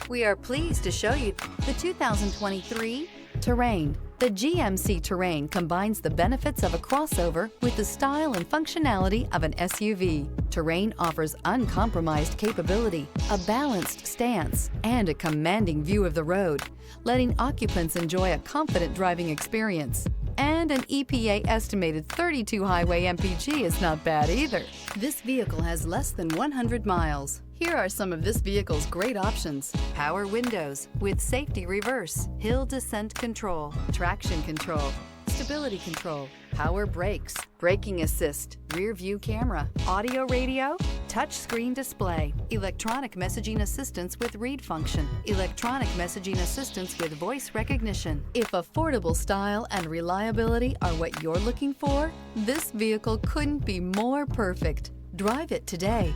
We are pleased to show you the 2023 Terrain. The GMC Terrain combines the benefits of a crossover with the style and functionality of an SUV. Terrain offers uncompromised capability, a balanced stance, and a commanding view of the road, letting occupants enjoy a confident driving experience. And an EPA estimated 32 highway MPG is not bad either. This vehicle has less than 100 miles. Here are some of this vehicle's great options: power windows with safety reverse, hill descent control, traction control, stability control, power brakes, braking assist, rear view camera, audio radio, touchscreen display, electronic messaging assistance with read function, electronic messaging assistance with voice recognition. If affordable style and reliability are what you're looking for, this vehicle couldn't be more perfect. Drive it today.